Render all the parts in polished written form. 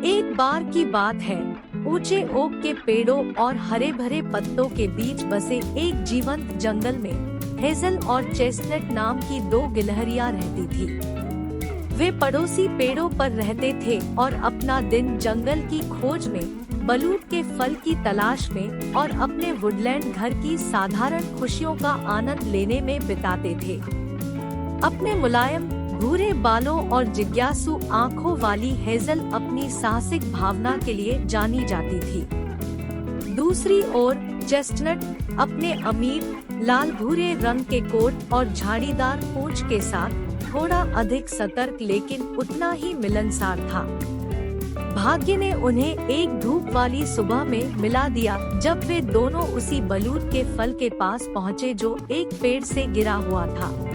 एक बार की बात है, ऊंचे ओक के पेड़ों और हरे भरे पत्तों के बीच बसे एक जीवंत जंगल में हेजल और चेस्टनट नाम की दो गिलहरियां रहती थी। वे पड़ोसी पेड़ों पर रहते थे और अपना दिन जंगल की खोज में, बलूत के फल की तलाश में और अपने वुडलैंड घर की साधारण खुशियों का आनंद लेने में बिताते थे। अपने मुलायम भूरे बालों और जिज्ञासु आँखों वाली हेजल अपनी साहसिक भावना के लिए जानी जाती थी। दूसरी ओर चेस्टनट अपने अमीर लाल भूरे रंग के कोट और झाड़ीदार पूंछ के साथ थोड़ा अधिक सतर्क लेकिन उतना ही मिलनसार था। भाग्य ने उन्हें एक धूप वाली सुबह में मिला दिया जब वे दोनों उसी बलूत के फल के पास पहुँचे जो एक पेड़ से गिरा हुआ था।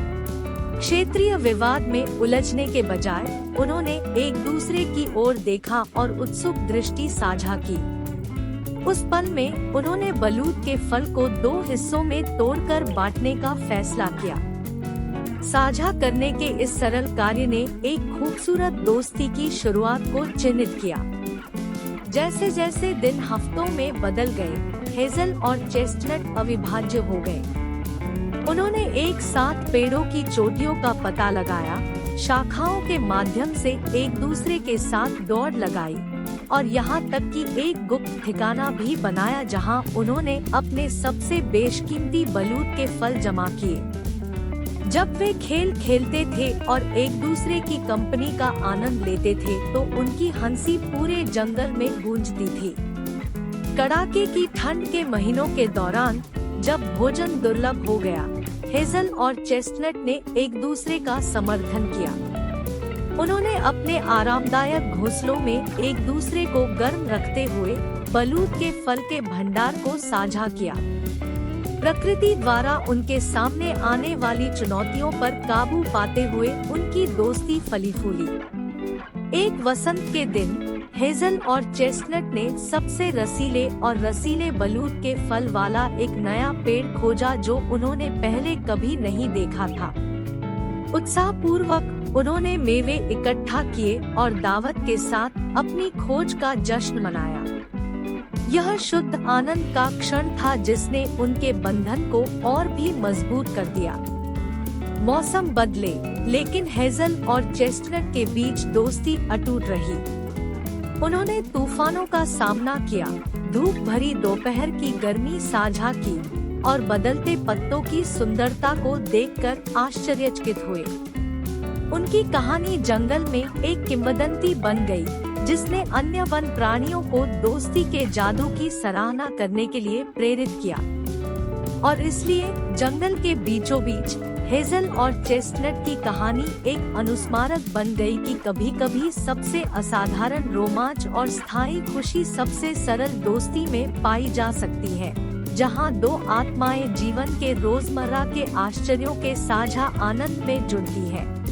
क्षेत्रीय विवाद में उलझने के बजाय उन्होंने एक दूसरे की ओर देखा और उत्सुक दृष्टि साझा की। उस पल में उन्होंने बलूत के फल को दो हिस्सों में तोड़कर बांटने का फैसला किया। साझा करने के इस सरल कार्य ने एक खूबसूरत दोस्ती की शुरुआत को चिन्हित किया। जैसे जैसे दिन हफ्तों में बदल गए, हेजल और चेस्टनट अविभाज्य हो गए। उन्होंने एक साथ पेड़ों की चोटियों का पता लगाया, शाखाओं के माध्यम से एक दूसरे के साथ दौड़ लगाई और यहाँ तक कि एक गुप्त ठिकाना भी बनाया जहाँ उन्होंने अपने सबसे बेशकीमती बलूत के फल जमा किए। जब वे खेल खेलते थे और एक दूसरे की कंपनी का आनंद लेते थे तो उनकी हंसी पूरे जंगल में गूंजती थी। कड़ाके की ठंड के महीनों के दौरान जब भोजन दुर्लभ हो गया, हेजल और चेस्टनट ने एक दूसरे का समर्थन किया। उन्होंने अपने आरामदायक घोंसलों में एक दूसरे को गर्म रखते हुए बलूत के फल के भंडार को साझा किया। प्रकृति द्वारा उनके सामने आने वाली चुनौतियों पर काबू पाते हुए उनकी दोस्ती फली फूली। एक वसंत के दिन हेजल और चेस्टनट ने सबसे रसीले बलूत के फल वाला एक नया पेड़ खोजा जो उन्होंने पहले कभी नहीं देखा था। उत्साहपूर्वक उन्होंने मेवे इकट्ठा किए और दावत के साथ अपनी खोज का जश्न मनाया। यह शुद्ध आनंद का क्षण था जिसने उनके बंधन को और भी मजबूत कर दिया। मौसम बदले, लेकिन हेजल और चेस्टनट के बीच दोस्ती अटूट रही। उन्होंने तूफानों का सामना किया, धूप भरी दोपहर की गर्मी साझा की और बदलते पत्तों की सुंदरता को देखकर आश्चर्यचकित हुए। उनकी कहानी जंगल में एक किंवदंती बन गई, जिसने अन्य वन प्राणियों को दोस्ती के जादू की सराहना करने के लिए प्रेरित किया। और इसलिए जंगल के बीचों बीच हेजल और चेस्टनट की कहानी एक अनुस्मारक बन गई कि कभी-कभी सबसे असाधारण रोमांच और स्थायी खुशी सबसे सरल दोस्ती में पाई जा सकती है, जहां दो आत्माएं जीवन के रोजमर्रा के आश्चर्यों के साझा आनंद में जुड़ती है।